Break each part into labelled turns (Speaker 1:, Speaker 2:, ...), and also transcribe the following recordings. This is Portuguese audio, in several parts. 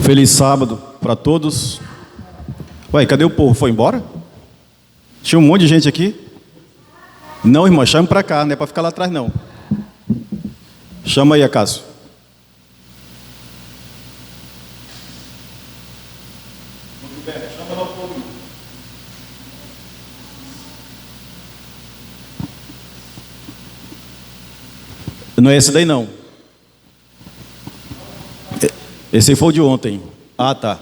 Speaker 1: Feliz sábado para todos. Ué, cadê o povo? Foi embora? Tinha um monte de gente aqui. Não, irmão, chama para cá, não é para ficar lá atrás não. Chama aí, Acácio. Chama lá o povo. Não é esse daí não. Esse aí foi o de ontem. Ah, tá.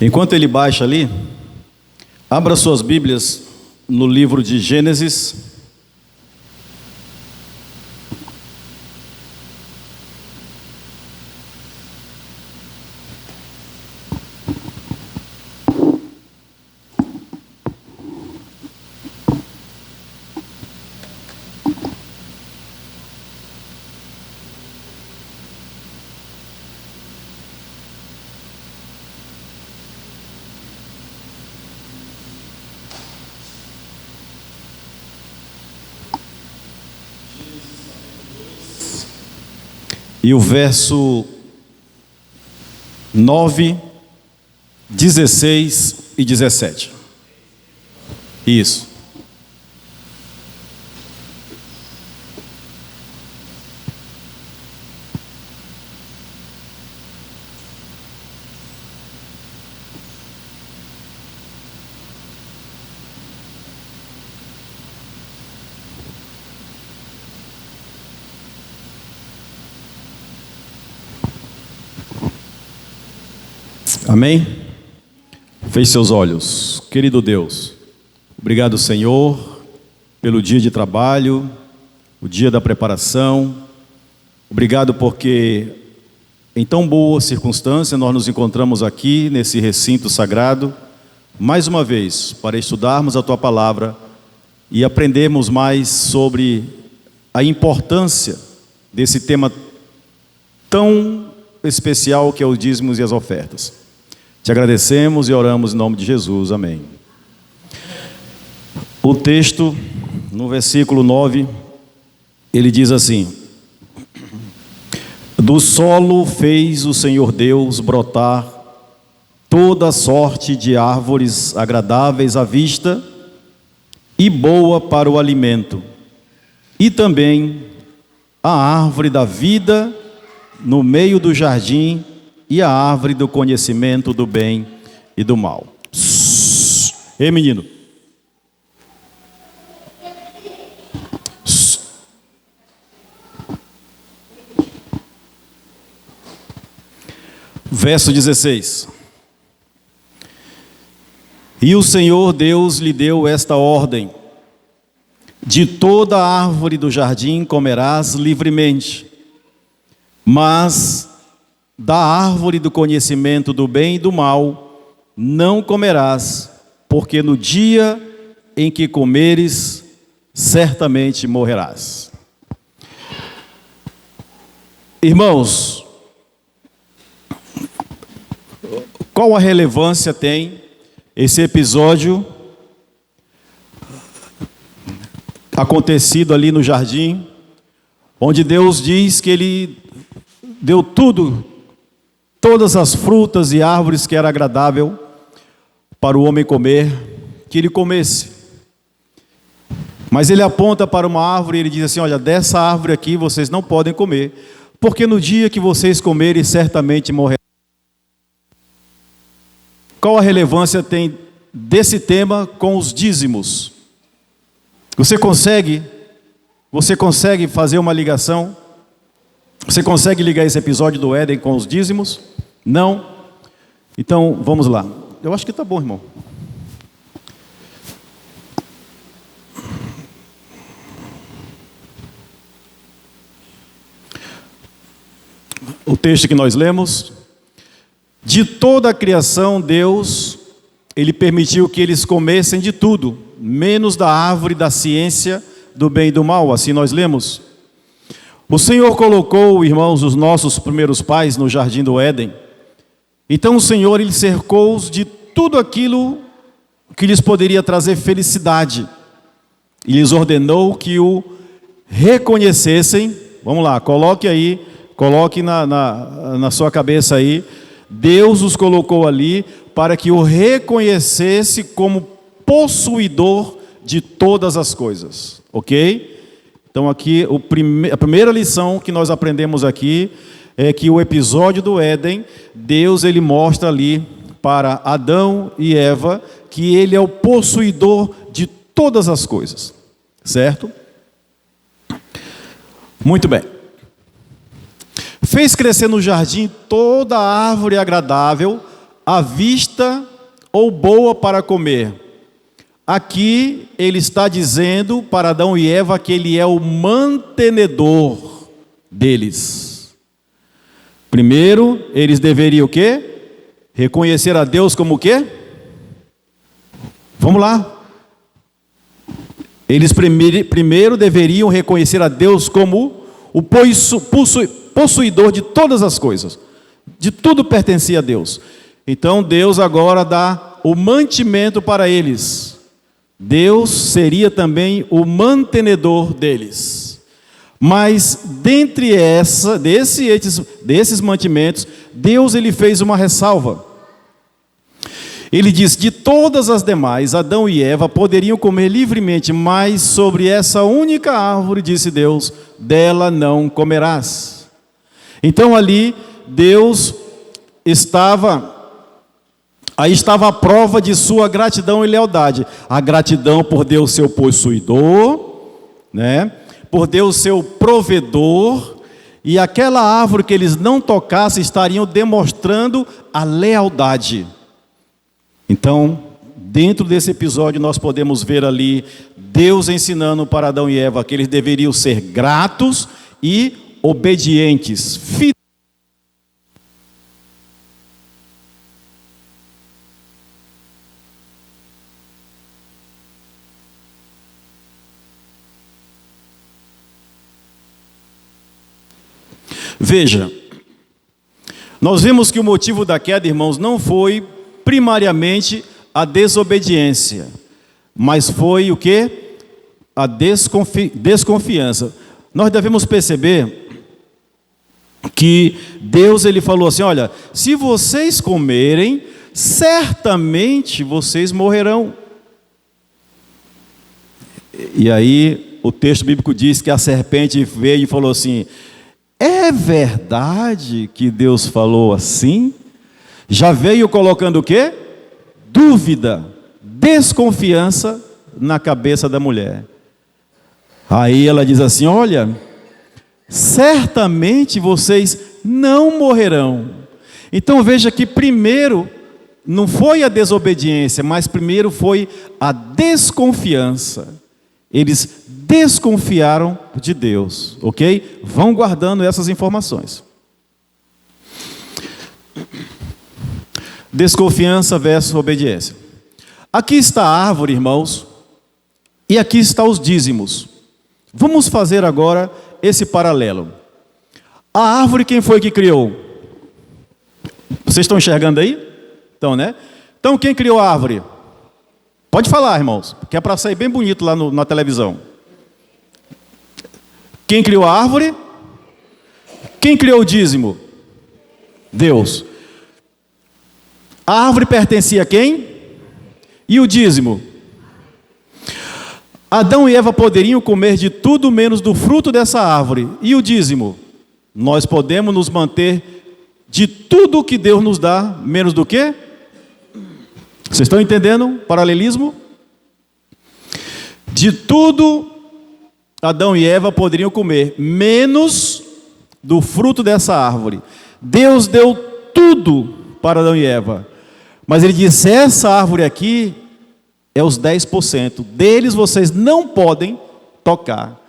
Speaker 1: Enquanto ele baixa ali, abra suas Bíblias no livro de Gênesis. E o verso 9, 16 e 17. Isso. Amém? Feche seus olhos. Querido Deus, obrigado, Senhor, pelo dia de trabalho, o dia da preparação. Obrigado porque em tão boa circunstância nós nos encontramos aqui nesse recinto sagrado, mais uma vez, para estudarmos a Tua Palavra e aprendermos mais sobre a importância desse tema tão especial que é os dízimos e as ofertas. Te agradecemos e oramos em nome de Jesus, amém. O texto, no versículo 9, ele diz assim: do solo fez o Senhor Deus brotar toda sorte de árvores agradáveis à vista e boa para o alimento, e também a árvore da vida no meio do jardim, e a árvore do conhecimento do bem e do mal. Ei, menino. Verso 16. E o Senhor Deus lhe deu esta ordem: de toda árvore do jardim comerás livremente, mas da árvore do conhecimento do bem e do mal não comerás, porque no dia em que comeres, certamente morrerás. Irmãos, qual a relevância tem esse episódio acontecido ali no jardim, onde Deus diz que Ele deu todas as frutas e árvores que era agradável para o homem comer, que ele comesse. Mas ele aponta para uma árvore e ele diz assim: olha, dessa árvore aqui vocês não podem comer, porque no dia que vocês comerem, certamente morrerão. Qual a relevância tem desse tema com os dízimos? Você consegue fazer uma ligação? Você consegue ligar esse episódio do Éden com os dízimos? Não? Então, vamos lá. Eu acho que está bom, irmão. O texto que nós lemos: de toda a criação, Deus, Ele permitiu que eles comessem de tudo, menos da árvore da ciência do bem e do mal. Assim nós lemos. O Senhor colocou, irmãos, os nossos primeiros pais no jardim do Éden. Então o Senhor, Ele cercou-os de tudo aquilo que lhes poderia trazer felicidade. e lhes ordenou que o reconhecessem. Vamos lá, coloque aí, coloque na sua cabeça aí. Deus os colocou ali para que o reconhecesse como possuidor de todas as coisas, ok? Então aqui, a primeira lição que nós aprendemos aqui é que o episódio do Éden, Deus ele mostra ali para Adão e Eva que ele é o possuidor de todas as coisas, certo? Muito bem. Fez crescer no jardim toda árvore agradável, à vista ou boa para comer. Aqui ele está dizendo para Adão e Eva que ele é o mantenedor deles. Primeiro, eles deveriam o quê? Reconhecer a Deus como o quê? Vamos lá. Eles primeiro deveriam reconhecer a Deus como o possuidor de todas as coisas. De tudo pertencia a Deus. Então Deus agora dá o mantimento para eles. Deus seria também o mantenedor deles. Mas dentre desses mantimentos, Deus ele fez uma ressalva. Ele diz: de todas as demais, Adão e Eva poderiam comer livremente, mas sobre essa única árvore, disse Deus, dela não comerás. Então ali, Deus aí estava a prova de sua gratidão e lealdade. A gratidão por Deus ser o possuidor, né? Por Deus ser o provedor, e aquela árvore que eles não tocassem estariam demonstrando a lealdade. Então, dentro desse episódio nós podemos ver ali Deus ensinando para Adão e Eva que eles deveriam ser gratos e obedientes. Veja, nós vimos que o motivo da queda, irmãos, não foi primariamente a desobediência, mas foi o quê? A desconfiança. Nós devemos perceber que Deus ele falou assim: olha, se vocês comerem, certamente vocês morrerão. E aí o texto bíblico diz que a serpente veio e falou assim: é verdade que Deus falou assim? Já veio colocando o quê? Dúvida, desconfiança na cabeça da mulher. Aí ela diz assim: olha, certamente vocês não morrerão. Então veja que primeiro não foi a desobediência, mas primeiro foi a desconfiança. Eles desconfiaram de Deus, ok? Vão guardando essas informações. Desconfiança versus obediência. Aqui está a árvore, irmãos, e aqui estão os dízimos. Vamos fazer agora esse paralelo. A árvore, quem foi que criou? Vocês estão enxergando aí? Então, né? Então, quem criou a árvore? Pode falar, irmãos, que é para sair bem bonito lá na televisão. Quem criou a árvore? Quem criou o dízimo? Deus. A árvore pertencia a quem? E o dízimo? Adão e Eva poderiam comer de tudo menos do fruto dessa árvore. E o dízimo? Nós podemos nos manter de tudo que Deus nos dá, menos do quê? Vocês estão entendendo o paralelismo? De tudo Adão e Eva poderiam comer, menos do fruto dessa árvore. Deus deu tudo para Adão e Eva. Mas ele disse: essa árvore aqui é os 10%. Deles vocês não podem tocar.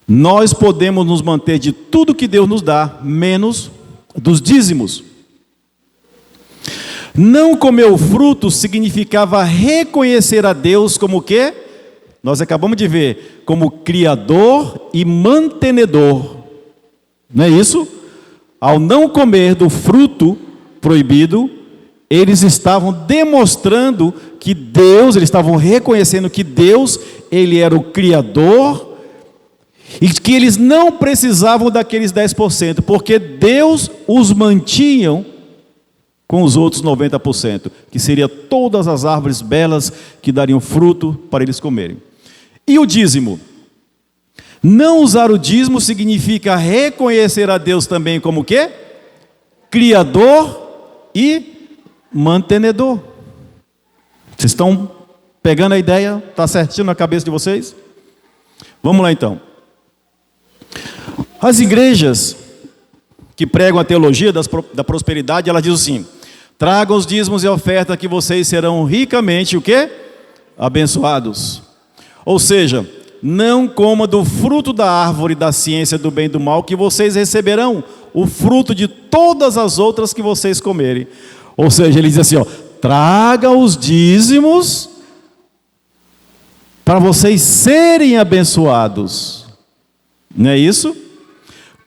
Speaker 1: Nós podemos nos manter de tudo que Deus nos dá, menos dos dízimos. Não comer o fruto significava reconhecer a Deus como o quê? Nós acabamos de ver, como criador e mantenedor. Não é isso? Ao não comer do fruto proibido, Eles estavam demonstrando que Deus, eles estavam reconhecendo que Deus, Ele era o Criador, e que eles não precisavam daqueles 10%, porque Deus os mantinha com os outros 90%, que seria todas as árvores belas que dariam fruto para eles comerem. E o dízimo? Não usar o dízimo significa reconhecer a Deus também como o quê? Criador e mantenedor. Vocês estão pegando a ideia? Está certinho na cabeça de vocês? Vamos lá então. As igrejas que pregam a teologia da prosperidade, elas dizem assim: tragam os dízimos e oferta que vocês serão ricamente o quê? Abençoados. Ou seja, não coma do fruto da árvore da ciência do bem e do mal, que vocês receberão o fruto de todas as outras que vocês comerem. Ou seja, ele diz assim, ó, traga os dízimos para vocês serem abençoados. Não é isso?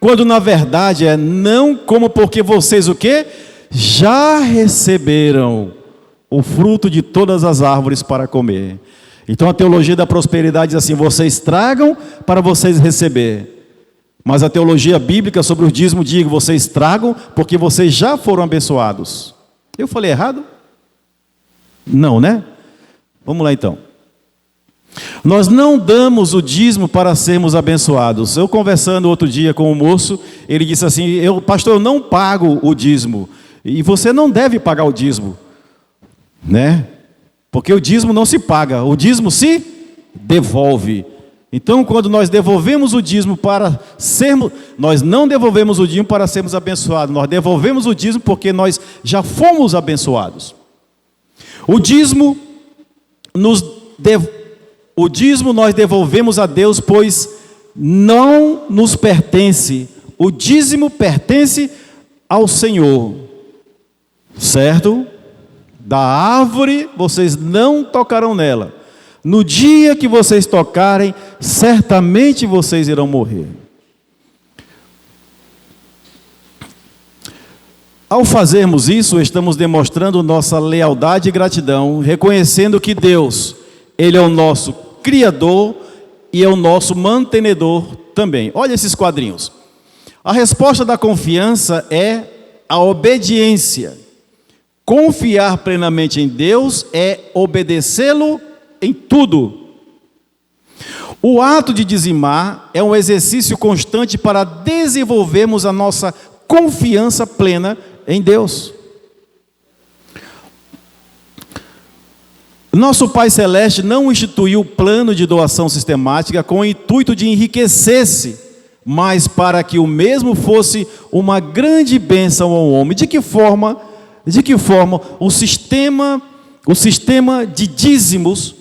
Speaker 1: Quando na verdade é não como porque vocês o quê? Já receberam o fruto de todas as árvores para comer. Então a teologia da prosperidade diz assim: vocês tragam para vocês receber. Mas a teologia bíblica sobre o dízimo diz: vocês tragam porque vocês já foram abençoados. Eu falei errado? Não, né? Vamos lá então. Nós não damos o dízimo para sermos abençoados. Eu conversando outro dia com um moço, ele disse assim: pastor, eu não pago o dízimo. E você não deve pagar o dízimo, né? Porque o dízimo não se paga, o dízimo se devolve. Então, quando nós devolvemos o dízimo para sermos, nós não devolvemos o dízimo para sermos abençoados, nós devolvemos o dízimo porque nós já fomos abençoados. O dízimo nós devolvemos a Deus, pois não nos pertence. O dízimo pertence ao Senhor, certo? Da árvore vocês não tocarão nela. No dia que vocês tocarem, certamente vocês irão morrer. Ao fazermos isso, estamos demonstrando nossa lealdade e gratidão, reconhecendo que Deus, Ele é o nosso Criador e é o nosso mantenedor também. Olha esses quadrinhos. A resposta da confiança é a obediência. Confiar plenamente em Deus é obedecê-lo em tudo. O ato de dizimar é um exercício constante para desenvolvermos a nossa confiança plena em Deus. Nosso Pai Celeste não instituiu o plano de doação sistemática com o intuito de enriquecer-se, mas para que o mesmo fosse uma grande bênção ao homem. De que forma o sistema de dízimos,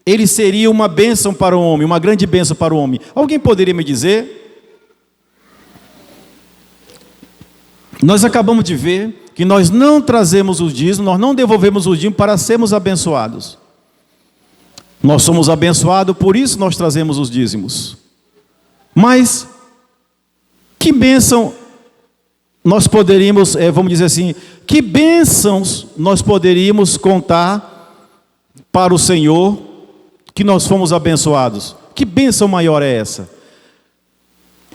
Speaker 1: ele seria uma bênção para o homem, uma grande bênção para o homem? Alguém poderia me dizer? Nós acabamos de ver que nós não trazemos o dízimo, nós não devolvemos o dízimo para sermos abençoados. Nós somos abençoados, por isso nós trazemos os dízimos. Mas que bênção nós poderíamos, vamos dizer assim, que bênçãos nós poderíamos contar para o Senhor que nós fomos abençoados? Que bênção maior é essa?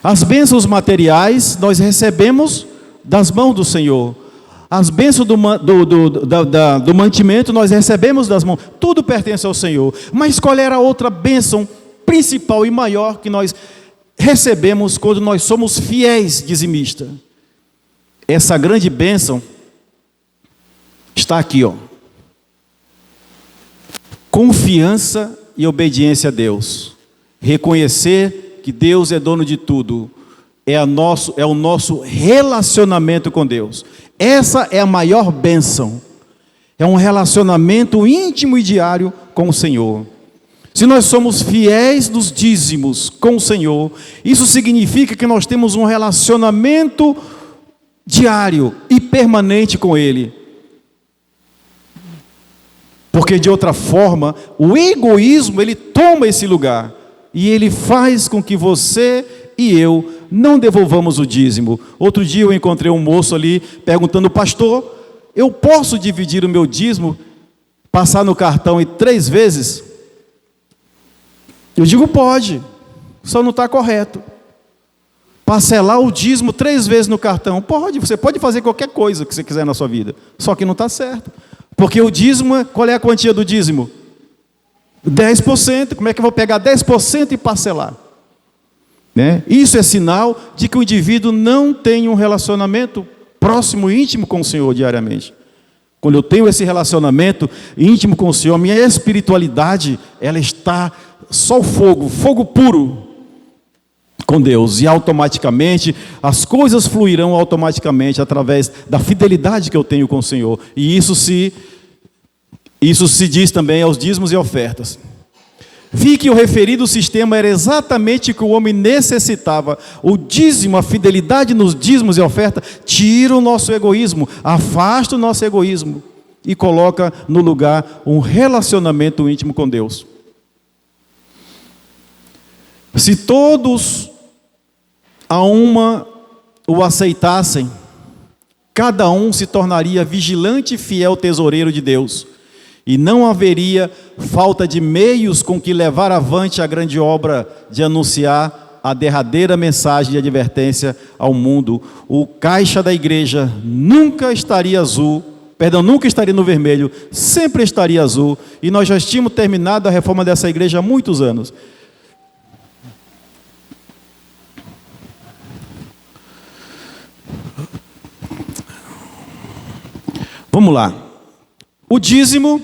Speaker 1: As bênçãos materiais nós recebemos das mãos do Senhor. As bênçãos do mantimento nós recebemos das mãos. Tudo pertence ao Senhor. Mas qual era a outra bênção principal e maior que nós recebemos quando nós somos fiéis dizimistas? Essa grande bênção está aqui, ó. Confiança e obediência a Deus. Reconhecer que Deus é dono de tudo. É o nosso relacionamento com Deus. Essa é a maior bênção. É um relacionamento íntimo e diário com o Senhor. Se nós somos fiéis dos dízimos com o Senhor, isso significa que nós temos um relacionamento diário e permanente com Ele. Porque de outra forma, o egoísmo, ele toma esse lugar. E ele faz com que você e eu não devolvamos o dízimo. Outro dia eu encontrei um moço ali perguntando: pastor, eu posso dividir o meu dízimo, passar no cartão e 3 vezes? Eu digo pode, só não está correto. Parcelar o dízimo 3 vezes no cartão, pode, você pode fazer qualquer coisa que você quiser na sua vida, só que não está certo. Porque o dízimo, qual é a quantia do dízimo? 10%, como é que eu vou pegar 10% e parcelar? Né? Isso é sinal de que o indivíduo não tem um relacionamento próximo e íntimo com o Senhor diariamente. Quando eu tenho esse relacionamento íntimo com o Senhor, minha espiritualidade, ela está só o fogo puro com Deus, e automaticamente as coisas fluirão automaticamente através da fidelidade que eu tenho com o Senhor. E isso se diz também aos dízimos e ofertas. Vi que o referido sistema era exatamente o que o homem necessitava. O dízimo, a fidelidade nos dízimos e ofertas, tira o nosso egoísmo, afasta o nosso egoísmo e coloca no lugar um relacionamento íntimo com Deus. Se todos a uma o aceitassem, cada um se tornaria vigilante e fiel tesoureiro de Deus, e não haveria falta de meios com que levar avante a grande obra de anunciar a derradeira mensagem de advertência ao mundo. O caixa da igreja nunca estaria no vermelho, sempre estaria azul, e nós já tínhamos terminado a reforma dessa igreja há muitos anos. Vamos lá. O dízimo,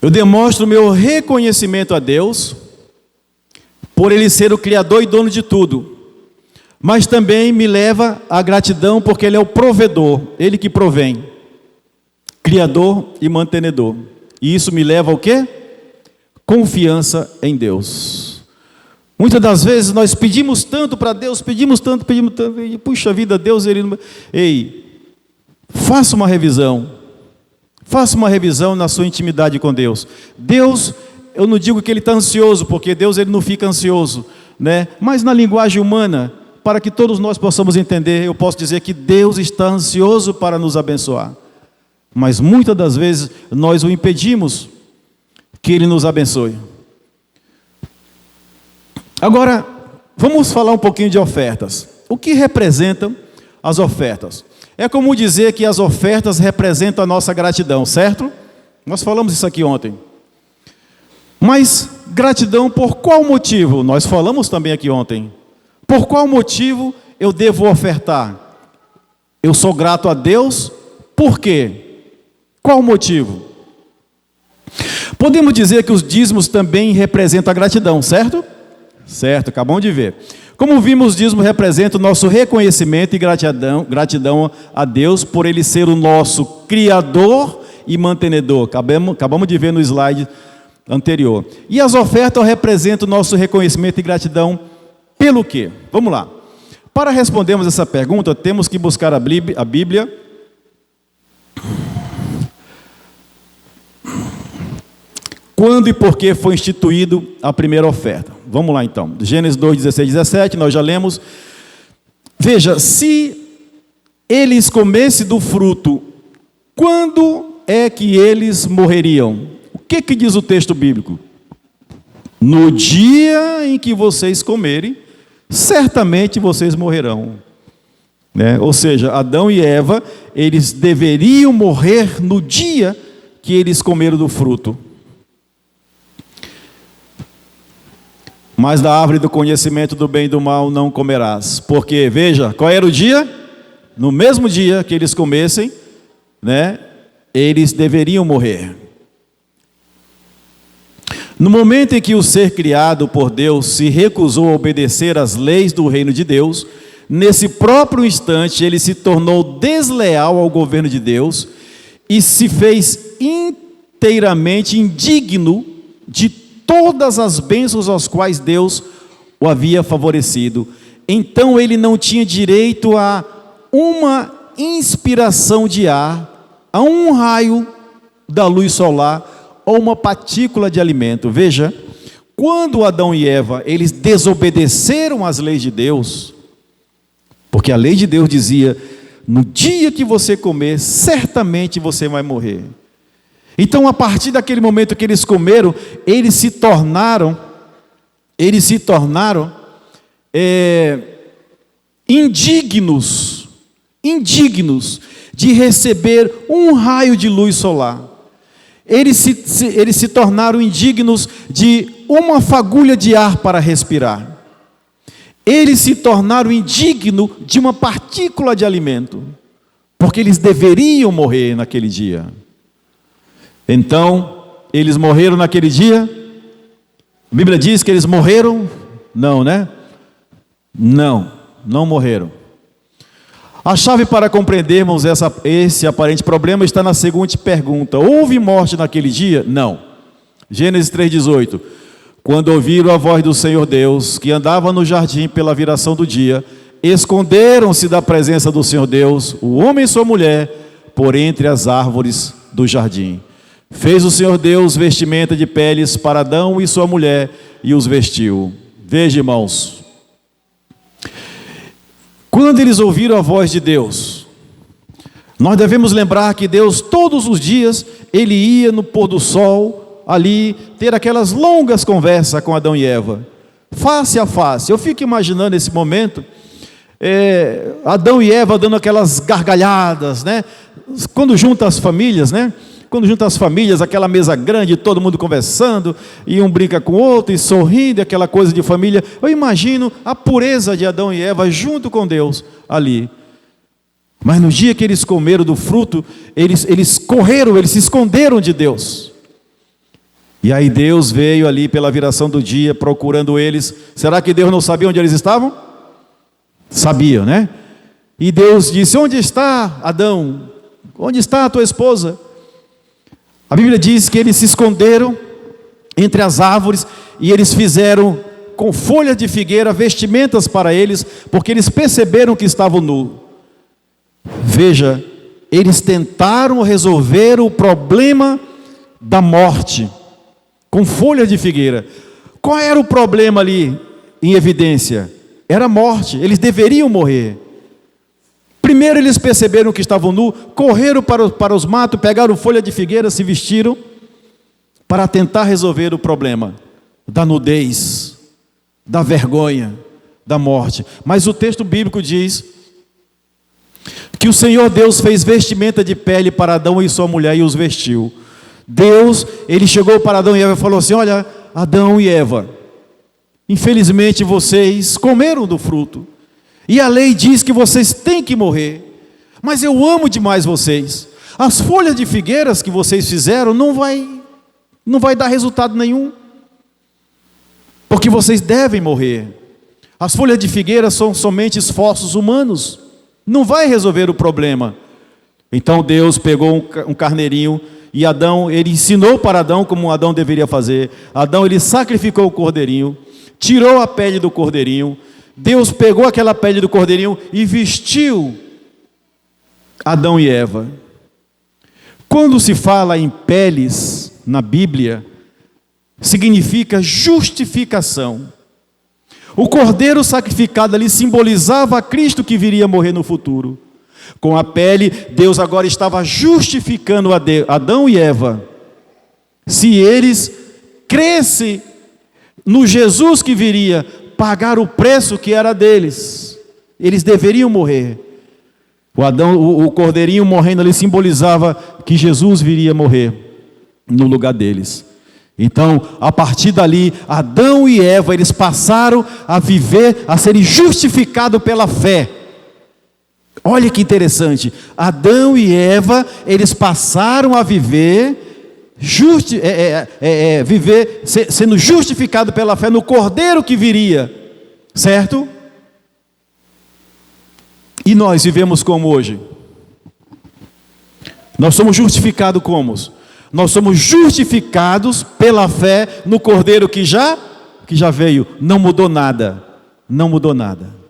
Speaker 1: eu demonstro o meu reconhecimento a Deus, por Ele ser o Criador e dono de tudo, mas também me leva à gratidão, porque Ele é o provedor, Ele que provém, Criador e mantenedor, e isso me leva ao quê? Confiança em Deus. Muitas das vezes nós pedimos tanto para Deus, pedimos tanto, e puxa vida, Deus, Ele não... Ei, faça uma revisão na sua intimidade com Deus. Deus, eu não digo que Ele está ansioso, porque Deus Ele não fica ansioso, né? Mas na linguagem humana, para que todos nós possamos entender, eu posso dizer que Deus está ansioso para nos abençoar, mas muitas das vezes nós o impedimos que Ele nos abençoe. Agora, vamos falar um pouquinho de ofertas. O que representam as ofertas? É comum dizer que as ofertas representam a nossa gratidão, certo? Nós falamos isso aqui ontem. Mas gratidão por qual motivo? Nós falamos também aqui ontem. Por qual motivo eu devo ofertar? Eu sou grato a Deus, por quê? Qual o motivo? Podemos dizer que os dízimos também representam a gratidão, certo? Certo, acabamos de ver. Como vimos, o dízimo representa o nosso reconhecimento e gratidão a Deus por Ele ser o nosso Criador e mantenedor. Acabamos de ver no slide anterior. E as ofertas representam o nosso reconhecimento e gratidão pelo quê? Vamos lá. Para respondermos essa pergunta, temos que buscar a Bíblia. Quando e por que foi instituído a primeira oferta? Vamos lá então, Gênesis 2, 16 e 17, nós já lemos. Veja, se eles comessem do fruto, quando é que eles morreriam? O que diz o texto bíblico? No dia em que vocês comerem, certamente vocês morrerão. Né? Ou seja, Adão e Eva, eles deveriam morrer no dia que eles comeram do fruto. Mas da árvore do conhecimento do bem e do mal não comerás. Porque, veja, qual era o dia? No mesmo dia que eles comessem, né, eles deveriam morrer. No momento em que o ser criado por Deus se recusou a obedecer às leis do reino de Deus, nesse próprio instante ele se tornou desleal ao governo de Deus e se fez inteiramente indigno de todas as bênçãos às quais Deus o havia favorecido. Então ele não tinha direito a uma inspiração de ar, a um raio da luz solar ou uma partícula de alimento. Veja, quando Adão e Eva, eles desobedeceram às leis de Deus, porque a lei de Deus dizia, no dia que você comer, certamente você vai morrer. Então, a partir daquele momento que eles comeram, eles se tornaram indignos de receber um raio de luz solar. Eles se tornaram indignos de uma fagulha de ar para respirar. Eles se tornaram indignos de uma partícula de alimento, porque eles deveriam morrer naquele dia. Então, eles morreram naquele dia? A Bíblia diz que eles morreram? Não, né? Não morreram. A chave para compreendermos esse aparente problema está na seguinte pergunta: houve morte naquele dia? Não. Gênesis 3,18. Quando ouviram a voz do Senhor Deus, que andava no jardim pela viração do dia, esconderam-se da presença do Senhor Deus, o homem e sua mulher, por entre as árvores do jardim. Fez o Senhor Deus vestimenta de peles para Adão e sua mulher, e os vestiu. Veja, irmãos, quando eles ouviram a voz de Deus, nós devemos lembrar que Deus, todos os dias, Ele ia no pôr do sol, ali, ter aquelas longas conversas com Adão e Eva, face a face. Eu fico imaginando esse momento, Adão e Eva dando aquelas gargalhadas, né? Quando junta as famílias, né? Quando junta as famílias, aquela mesa grande, todo mundo conversando, e um brinca com o outro, e sorrindo, aquela coisa de família. Eu imagino a pureza de Adão e Eva junto com Deus ali. Mas no dia que eles comeram do fruto, eles correram, eles se esconderam de Deus. E aí Deus veio ali pela viração do dia, procurando eles. Será que Deus não sabia onde eles estavam? Sabia, né? E Deus disse: onde está Adão? Onde está a tua esposa? A Bíblia diz que eles se esconderam entre as árvores, e eles fizeram com folha de figueira vestimentas para eles, porque eles perceberam que estavam nus. Veja, eles tentaram resolver o problema da morte com folha de figueira. Qual era o problema ali em evidência? Era a morte, eles deveriam morrer. Primeiro eles perceberam que estavam nus, correram para os matos, pegaram folha de figueira, se vestiram, para tentar resolver o problema da nudez, da vergonha, da morte. Mas o texto bíblico diz que o Senhor Deus fez vestimenta de pele para Adão e sua mulher e os vestiu. Deus, Ele chegou para Adão e Eva e falou assim: olha, Adão e Eva, infelizmente vocês comeram do fruto, e a lei diz que vocês têm que morrer, mas eu amo demais vocês. As folhas de figueiras que vocês fizeram não vai dar resultado nenhum, porque vocês devem morrer. As folhas de figueira são somente esforços humanos, não vai resolver o problema. Então Deus pegou um carneirinho, e Adão, Ele ensinou para Adão como Adão deveria fazer. Adão, ele sacrificou o cordeirinho, tirou a pele do cordeirinho. Deus pegou aquela pele do cordeirinho e vestiu Adão e Eva. Quando se fala em peles na Bíblia, significa justificação. O cordeiro sacrificado ali simbolizava a Cristo que viria morrer no futuro. Com a pele, Deus agora estava justificando Adão e Eva. Se eles crescem no Jesus que viria pagar o preço que era deles, eles deveriam morrer. O cordeirinho morrendo ali simbolizava que Jesus viria morrer no lugar deles. Então, a partir dali, Adão e Eva, eles passaram a viver, a serem justificados pela fé. Olha que interessante, Adão e Eva, eles passaram a viver, sendo justificados pela fé no Cordeiro que viria, certo? E nós vivemos como hoje? Nós somos justificados como? Nós somos justificados pela fé no Cordeiro que já veio, não mudou nada, não mudou nada.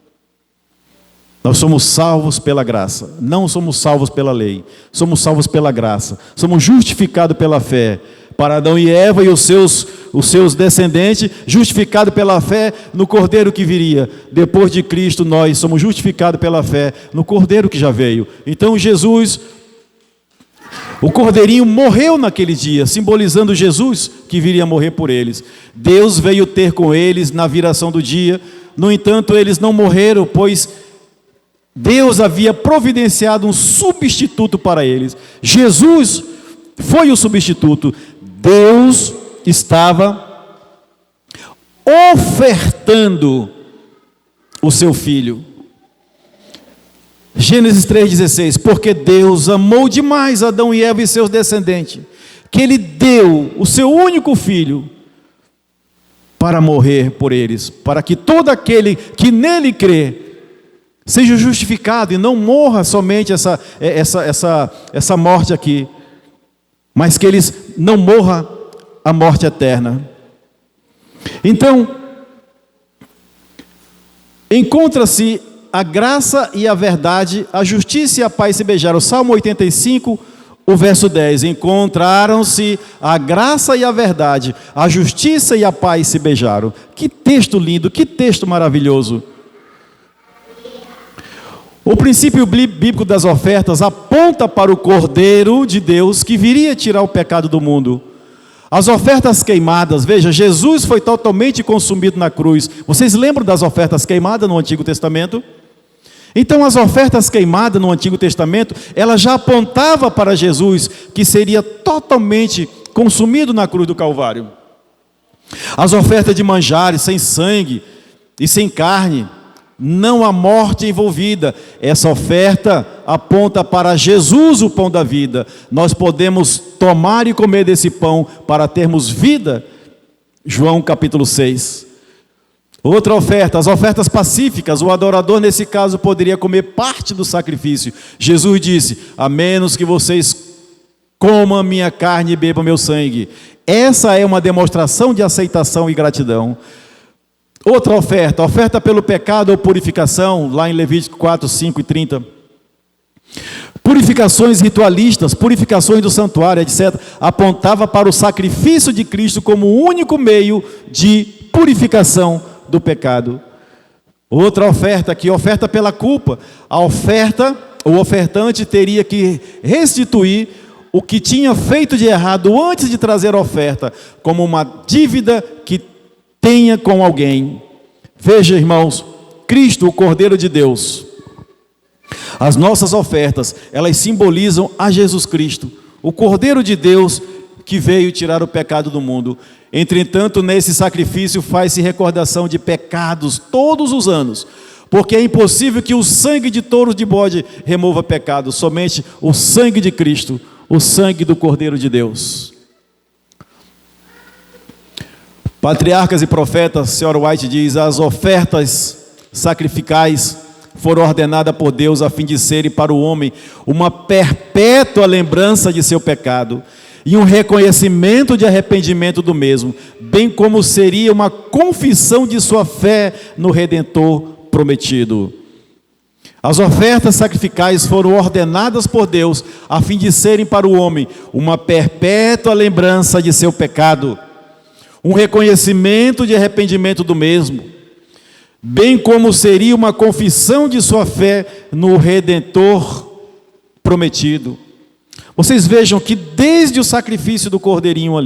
Speaker 1: Nós somos salvos pela graça, não somos salvos pela lei, somos salvos pela graça, somos justificados pela fé, para Adão e Eva e os seus descendentes, justificado pela fé no Cordeiro que viria. Depois de Cristo, nós somos justificados pela fé no Cordeiro que já veio. Então Jesus, o Cordeirinho, morreu naquele dia, simbolizando Jesus que viria morrer por eles. Deus veio ter com eles na viração do dia. No entanto, eles não morreram, pois Deus havia providenciado um substituto para eles. Jesus foi o substituto. Deus estava ofertando o seu filho. Gênesis 3,16, porque Deus amou demais Adão e Eva e seus descendentes, que Ele deu o seu único filho para morrer por eles, para que todo aquele que nele crê seja justificado e não morra somente essa morte aqui, mas que eles não morram a morte eterna. Então, encontra-se a graça e a verdade, a justiça e a paz se beijaram. Salmo 85, o verso 10. Encontraram-se a graça e a verdade, a justiça e a paz se beijaram. Que texto lindo, que texto maravilhoso. O princípio bíblico das ofertas aponta para o Cordeiro de Deus que viria tirar o pecado do mundo. As ofertas queimadas, veja, Jesus foi totalmente consumido na cruz. Vocês lembram das ofertas queimadas no Antigo Testamento? Então as ofertas queimadas no Antigo Testamento, ela já apontava para Jesus, que seria totalmente consumido na cruz do Calvário. As ofertas de manjares sem sangue e sem carne, não há morte envolvida. Essa oferta aponta para Jesus, o pão da vida. Nós podemos tomar e comer desse pão para termos vida. João capítulo 6. Outra oferta, as ofertas pacíficas. O adorador nesse caso poderia comer parte do sacrifício. Jesus disse, a menos que vocês comam minha carne e bebam meu sangue. Essa é uma demonstração de aceitação e gratidão. Outra oferta, oferta pelo pecado ou purificação, lá em Levítico 4, 5 e 30. Purificações ritualistas, purificações do santuário, etc. Apontava para o sacrifício de Cristo como o único meio de purificação do pecado. Outra oferta aqui, oferta pela culpa. A oferta, o ofertante teria que restituir o que tinha feito de errado antes de trazer a oferta, como uma dívida que tenha com alguém. Veja, irmãos, Cristo, o Cordeiro de Deus. As nossas ofertas, elas simbolizam a Jesus Cristo, o Cordeiro de Deus que veio tirar o pecado do mundo. Entretanto, nesse sacrifício faz-se recordação de pecados todos os anos, porque é impossível que o sangue de touros de bode remova pecado, somente o sangue de Cristo, o sangue do Cordeiro de Deus. Patriarcas e profetas, Sr. White diz, as ofertas sacrificais foram ordenadas por Deus a fim de serem para o homem uma perpétua lembrança de seu pecado e um reconhecimento de arrependimento do mesmo, bem como seria uma confissão de sua fé no Redentor prometido. As ofertas sacrificais foram ordenadas por Deus a fim de serem para o homem uma perpétua lembrança de seu pecado, um reconhecimento de arrependimento do mesmo, bem como seria uma confissão de sua fé no Redentor prometido. Vocês vejam que desde o sacrifício do cordeirinho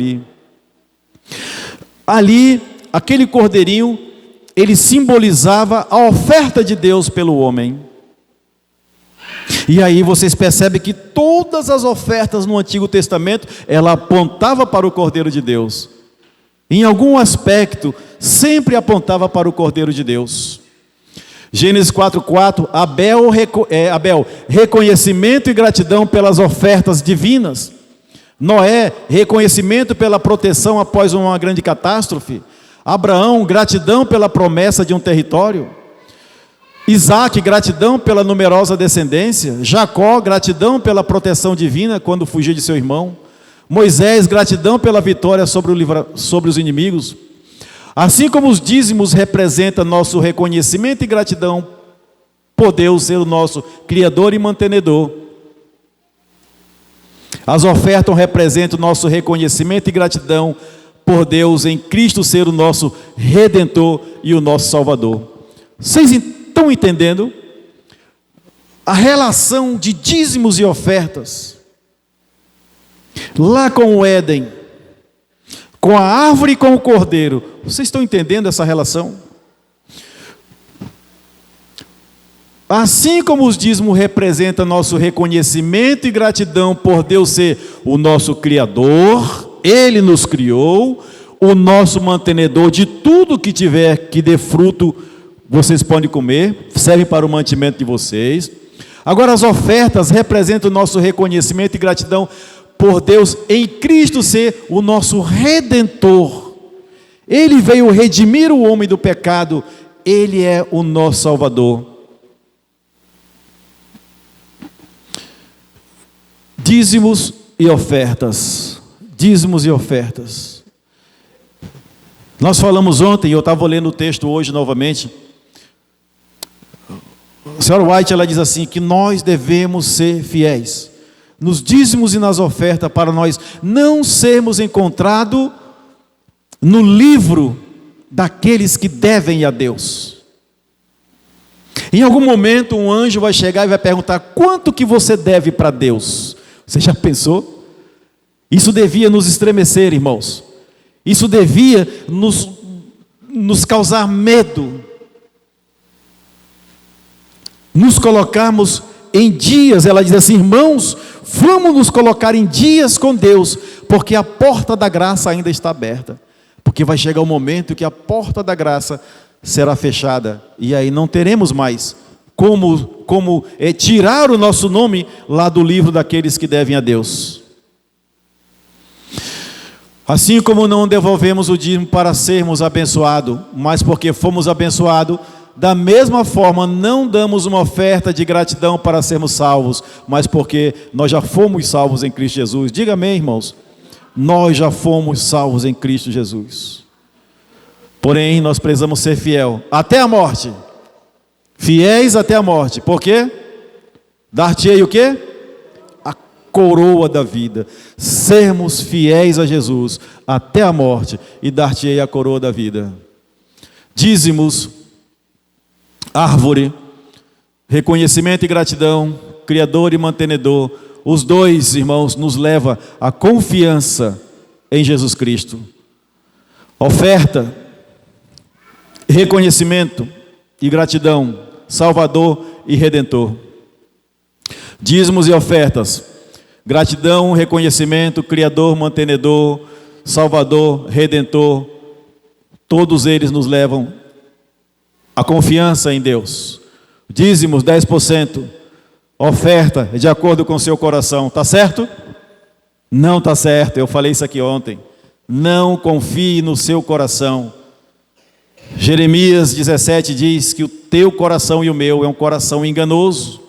Speaker 1: ali, aquele cordeirinho, ele simbolizava a oferta de Deus pelo homem. E aí vocês percebem que todas as ofertas no Antigo Testamento, ela apontava para o Cordeiro de Deus. Em algum aspecto, sempre apontava para o Cordeiro de Deus. Gênesis 4:4, Abel, reconhecimento e gratidão pelas ofertas divinas. Noé, reconhecimento pela proteção após uma grande catástrofe. Abraão, gratidão pela promessa de um território. Isaac, gratidão pela numerosa descendência. Jacó, gratidão pela proteção divina quando fugiu de seu irmão. Moisés, gratidão pela vitória sobre os inimigos. Assim como os dízimos representam nosso reconhecimento e gratidão por Deus ser o nosso Criador e mantenedor. As ofertas representam o nosso reconhecimento e gratidão por Deus em Cristo ser o nosso Redentor e o nosso Salvador. Vocês estão entendendo a relação de dízimos e ofertas? Lá com o Éden, com a árvore e com o cordeiro. Vocês estão entendendo essa relação? Assim como os dízimos representam nosso reconhecimento e gratidão por Deus ser o nosso Criador, Ele nos criou, o nosso mantenedor de tudo que tiver que dê fruto, vocês podem comer, serve para o mantimento de vocês. Agora as ofertas representam o nosso reconhecimento e gratidão por Deus em Cristo ser o nosso Redentor. Ele veio redimir o homem do pecado, Ele é o nosso Salvador. Dízimos e ofertas. Dízimos e ofertas. Nós falamos ontem, e eu estava lendo o texto hoje novamente. A senhora White, ela diz assim, que nós devemos ser fiéis nos dízimos e nas ofertas, para nós não sermos encontrados no livro daqueles que devem a Deus. Em algum momento um anjo vai chegar e vai perguntar: quanto que você deve para Deus? Você já pensou? Isso devia nos estremecer, irmãos. Isso devia nos causar medo. Nos colocarmos em dias, ela diz assim: irmãos, vamos nos colocar em dias com Deus, porque a porta da graça ainda está aberta. Porque vai chegar o momento que a porta da graça será fechada, e aí não teremos mais como tirar o nosso nome lá do livro daqueles que devem a Deus. Assim como não devolvemos o dízimo para sermos abençoados, mas porque fomos abençoados, da mesma forma não damos uma oferta de gratidão para sermos salvos, mas porque nós já fomos salvos em Cristo Jesus. Diga amém, irmãos. Nós já fomos salvos em Cristo Jesus. Porém, nós precisamos ser fiel até a morte. Fiéis até a morte. Por quê? Dar-te-ei o quê? A coroa da vida. Sermos fiéis a Jesus até a morte e dar-te-ei a coroa da vida. Dízimos, árvore, reconhecimento e gratidão, Criador e mantenedor. Os dois, irmãos, nos leva à confiança em Jesus Cristo. Oferta, reconhecimento e gratidão, Salvador e Redentor. Dízimos e ofertas, gratidão, reconhecimento, Criador, mantenedor, Salvador, Redentor. Todos eles nos levam à confiança em Deus. Dízimos 10%, oferta de acordo com o seu coração. Está certo? Não está certo, eu falei isso aqui ontem. Não confie no seu coração. Jeremias 17 diz que o teu coração e o meu é um coração enganoso.